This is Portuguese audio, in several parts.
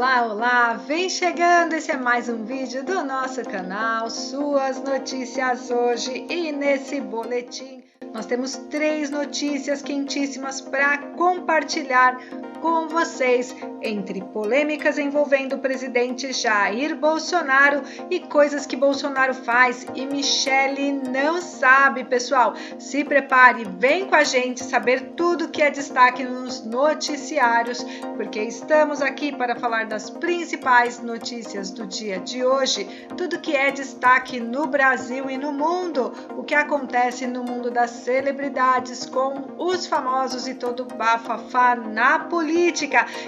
Olá, olá! Vem chegando, esse é mais um vídeo do nosso canal, suas notícias hoje, e nesse boletim nós temos 3 notícias quentíssimas para compartilhar com vocês, entre polêmicas envolvendo o presidente Jair Bolsonaro e coisas que Bolsonaro faz e Michele não sabe. Pessoal, se prepare, vem com a gente saber tudo que é destaque nos noticiários, porque estamos aqui para falar das principais notícias do dia de hoje, tudo que é destaque no Brasil e no mundo, o que acontece no mundo das celebridades com os famosos e todo bafafá na política.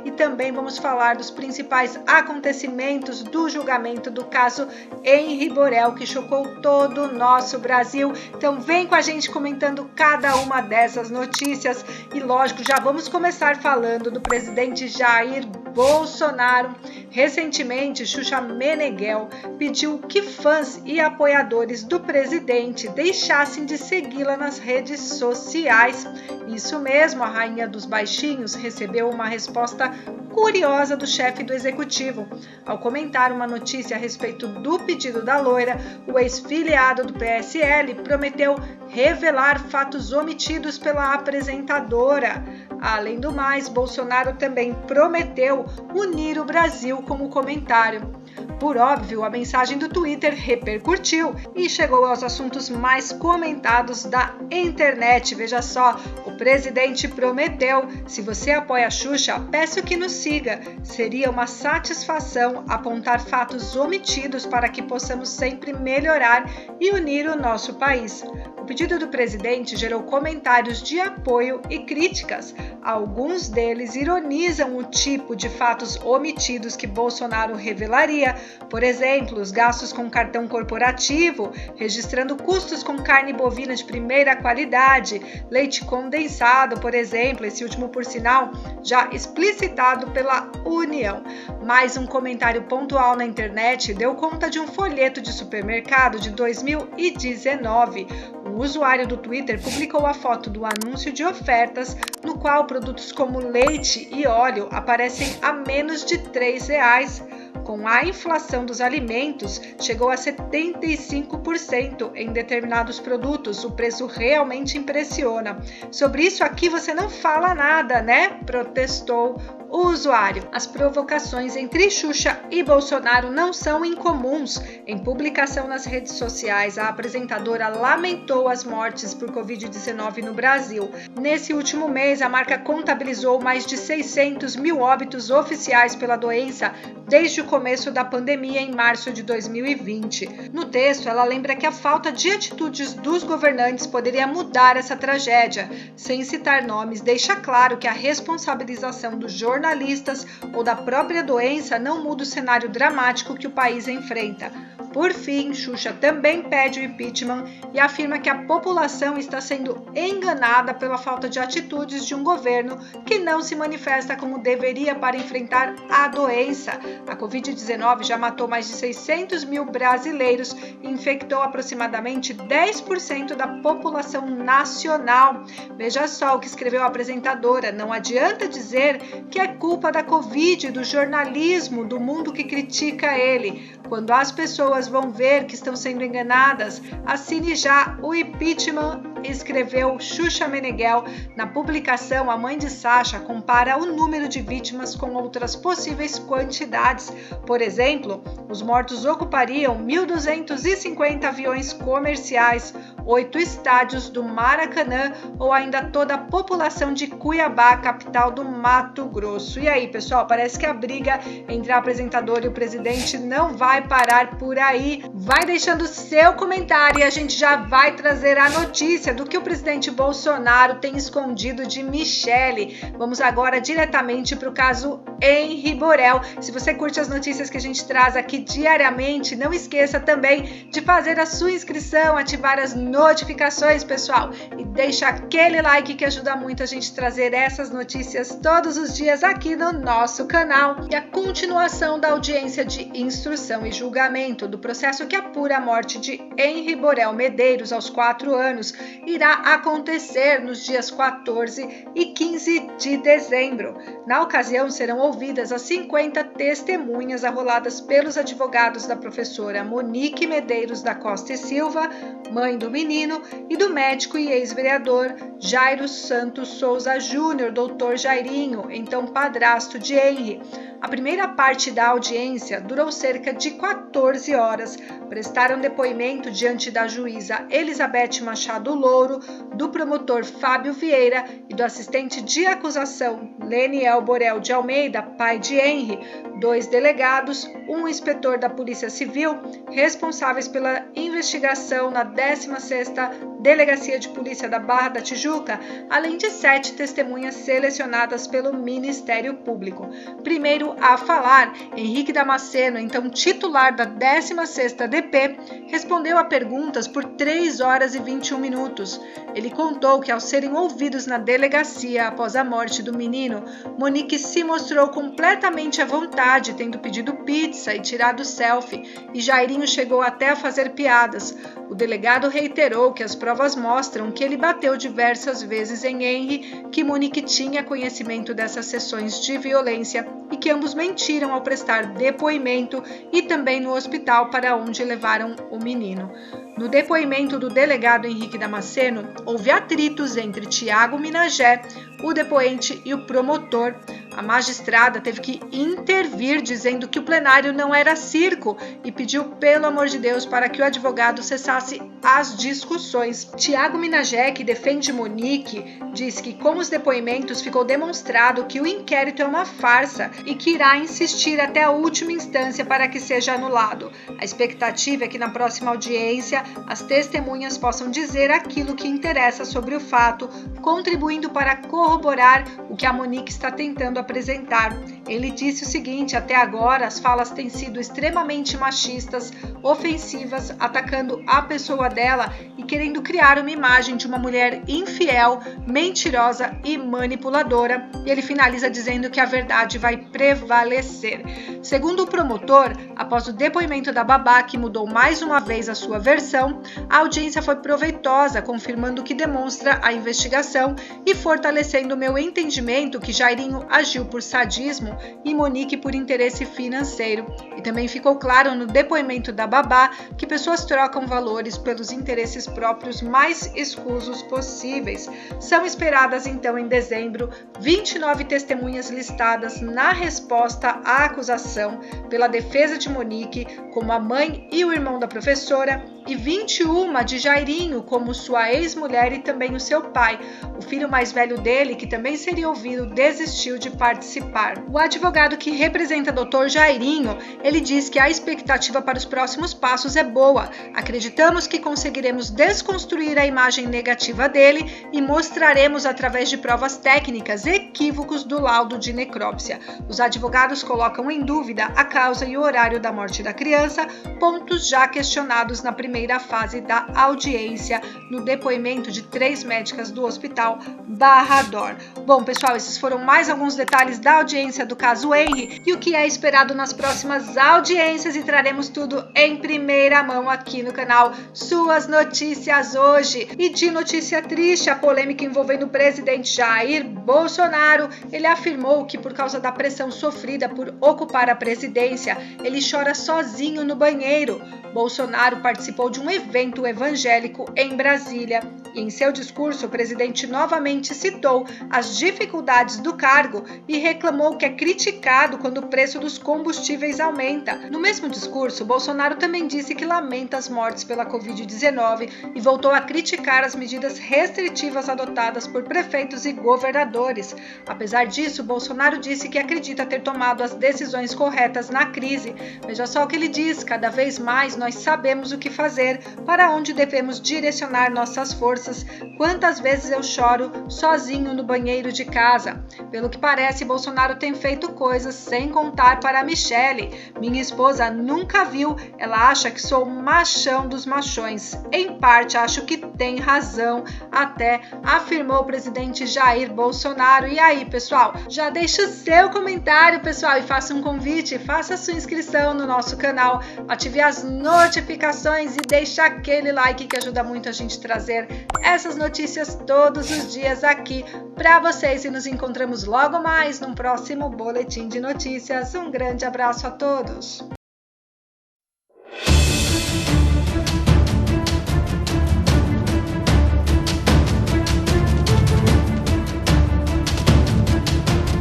E também vamos falar dos principais acontecimentos do julgamento do caso Henri Borel, que chocou todo o nosso Brasil. Então vem com a gente comentando cada uma dessas notícias e, lógico, já vamos começar falando do presidente Jair Bolsonaro. Recentemente, Xuxa Meneghel pediu que fãs e apoiadores do presidente deixassem de segui-la nas redes sociais. Isso mesmo, a rainha dos baixinhos recebeu uma resposta curiosa do chefe do executivo. Ao comentar uma notícia a respeito do pedido da loira, o ex-filiado do PSL prometeu revelar fatos omitidos pela apresentadora. Além do mais, Bolsonaro também prometeu unir o Brasil com o comentário. Por óbvio, a mensagem do Twitter repercutiu e chegou aos assuntos mais comentados da internet. Veja só, o presidente prometeu: se você apoia a Xuxa, peço que nos siga. Seria uma satisfação apontar fatos omitidos para que possamos sempre melhorar e unir o nosso país. O pedido do presidente gerou comentários de apoio e críticas. Alguns deles ironizam o tipo de fatos omitidos que Bolsonaro revelaria, por exemplo, os gastos com cartão corporativo, registrando custos com carne bovina de primeira qualidade, leite condensado, por exemplo, esse último, por sinal, já explicitado pela União. Mais um comentário pontual na internet deu conta de um folheto de supermercado de 2019. O usuário do Twitter publicou a foto do anúncio de ofertas, no qual produtos como leite e óleo aparecem a menos de R$3. Com a inflação dos alimentos, chegou a 75% em determinados produtos. O preço realmente impressiona. Sobre isso aqui você não fala nada, né? Protestou o usuário. As provocações entre Xuxa e Bolsonaro não são incomuns. Em publicação nas redes sociais, a apresentadora lamentou as mortes por Covid-19 no Brasil. Nesse último mês, a marca contabilizou mais de 600 mil óbitos oficiais pela doença desde o começo da pandemia em março de 2020. No texto, ela lembra que a falta de atitudes dos governantes poderia mudar essa tragédia. Sem citar nomes, deixa claro que a responsabilização dos jornalistas ou da própria doença não muda o cenário dramático que o país enfrenta. Por fim, Xuxa também pede o impeachment e afirma que a população está sendo enganada pela falta de atitudes de um governo que não se manifesta como deveria para enfrentar a doença. A Covid-19 já matou mais de 600 mil brasileiros e infectou aproximadamente 10% da população nacional. Veja só o que escreveu a apresentadora: não adianta dizer que é culpa da Covid, do jornalismo, do mundo que critica ele. Quando as pessoas vão ver que estão sendo enganadas, assine já o impeachment, escreveu Xuxa Meneghel. Na publicação, a mãe de Sasha compara o número de vítimas com outras possíveis quantidades. Por exemplo, os mortos ocupariam 1.250 aviões comerciais, 8 estádios do Maracanã ou ainda toda a população de Cuiabá, capital do Mato Grosso. E aí, pessoal, parece que a briga entre a apresentadora e o presidente não vai parar por aí. Vai deixando seu comentário e a gente já vai trazer a notícia do que o presidente Bolsonaro tem escondido de Michele. Vamos agora diretamente para o caso Henri Borel. Se você curte as notícias que a gente traz aqui diariamente, não esqueça também de fazer a sua inscrição, ativar as notificações, pessoal, e deixa aquele like que ajuda muito a gente trazer essas notícias todos os dias aqui no nosso canal. E a continuação da audiência de instrução e julgamento do processo que apura a morte de Henri Borel Medeiros aos 4 anos irá acontecer nos dias 14 e 15 de dezembro. Na ocasião, serão ouvidas as 50 testemunhas arroladas pelos advogados da professora Monique Medeiros da Costa e Silva, mãe do menino, e do médico e ex-vereador Jairo Santos Souza Júnior, doutor Jairinho, então padrasto de Henri. A primeira parte da audiência durou cerca de 14 horas. Prestaram depoimento diante da juíza Elizabeth Machado Louro, do promotor Fábio Vieira e do assistente de acusação Leniel Borel de Almeida, pai de Henri, 2 delegados, um inspetor da Polícia Civil, responsáveis pela investigação na 16ª Delegacia de Polícia da Barra da Tijuca, além de 7 testemunhas selecionadas pelo Ministério Público. Primeiro a falar, Henrique Damasceno, então titular da 16ª DP, respondeu a perguntas por 3 horas e 21 minutos. Ele contou que, ao serem ouvidos na delegacia após a morte do menino, Monique se mostrou completamente à vontade, tendo pedido pizza e tirado selfie, e Jairinho chegou até a fazer piadas. O delegado reiterou que as provas mostram que ele bateu diversas vezes em Henri, que Monique tinha conhecimento dessas sessões de violência e que ambos mentiram ao prestar depoimento e também no hospital para onde levaram o menino. No depoimento do delegado Henrique Damasceno, houve atritos entre Tiago Minagé, o depoente, e o promotor. A magistrada teve que intervir dizendo que o plenário não era circo e pediu, pelo amor de Deus, para que o advogado cessasse as discussões. Tiago Minagé, que defende Monique, diz que com os depoimentos ficou demonstrado que o inquérito é uma farsa e que irá insistir até a última instância para que seja anulado. A expectativa é que na próxima audiência as testemunhas possam dizer aquilo que interessa sobre o fato, contribuindo para corroborar o que a Monique está tentando apresentar. Ele disse o seguinte: até agora as falas têm sido extremamente machistas, ofensivas, atacando a pessoa dela e querendo criar uma imagem de uma mulher infiel, mentirosa e manipuladora. E ele finaliza dizendo que a verdade vai prevalecer. Segundo o promotor, após o depoimento da babá, que mudou mais uma vez a sua versão, a audiência foi proveitosa, confirmando o que demonstra a investigação e fortalecendo o meu entendimento que Jairinho agiu por sadismo e Monique por interesse financeiro. E também ficou claro no depoimento da babá que pessoas trocam valores pelos interesses próprios mais escusos possíveis. São esperadas então em dezembro 29 testemunhas listadas na resposta à acusação pela defesa de Monique, como a mãe e o irmão da professora, e 21 de Jairinho, como sua ex-mulher e também o seu pai. O filho mais velho dele, que também seria ouvido, desistiu de participar. O advogado que representa Dr. Jairinho, ele diz que a expectativa para os próximos passos é boa. Acreditamos que conseguiremos desconstruir a imagem negativa dele e mostraremos através de provas técnicas equívocos do laudo de necrópsia. Os advogados colocam em dúvida a causa e o horário da morte da criança, pontos já questionados na primeira fase da audiência, no depoimento de 3 médicas do Hospital Barra D'Or. Bom, pessoal, esses foram mais alguns detalhes da audiência do caso Henri e o que é esperado nas próximas audiências, e traremos tudo em primeira mão aqui no canal Suas Notícias Hoje. E de notícia triste, a polêmica envolvendo o presidente Jair Bolsonaro. Ele afirmou que, por causa da pressão sofrida por ocupar a presidência, ele chora sozinho no banheiro. Bolsonaro participou de um evento evangélico em Brasília e, em seu discurso, o presidente novamente citou as dificuldades do cargo e reclamou que é criticado quando o preço dos combustíveis aumenta. No mesmo discurso, Bolsonaro também disse que lamenta as mortes pela Covid-19 e voltou a criticar as medidas restritivas adotadas por prefeitos e governadores. Apesar disso, Bolsonaro disse que acredita ter tomado as decisões corretas na crise. Veja só o que ele diz: cada vez mais nós sabemos o que fazer, para onde devemos direcionar nossas forças. Quantas vezes eu choro sozinho no banheiro de casa? Pelo que parece, Bolsonaro tem feito coisas sem contar para a Michele. Minha esposa nunca viu, ela acha que sou o machão dos machões. Em parte, acho que tem razão, até afirmou o presidente Jair Bolsonaro. E aí, pessoal, já deixa o seu comentário, pessoal, e faça um convite, faça a sua inscrição no nosso canal, ative as notificações e deixe aquele like que ajuda muito a gente trazer essas notícias todos os dias aqui para vocês. E nos encontramos logo mais num próximo Boletim de Notícias. Um grande abraço a todos!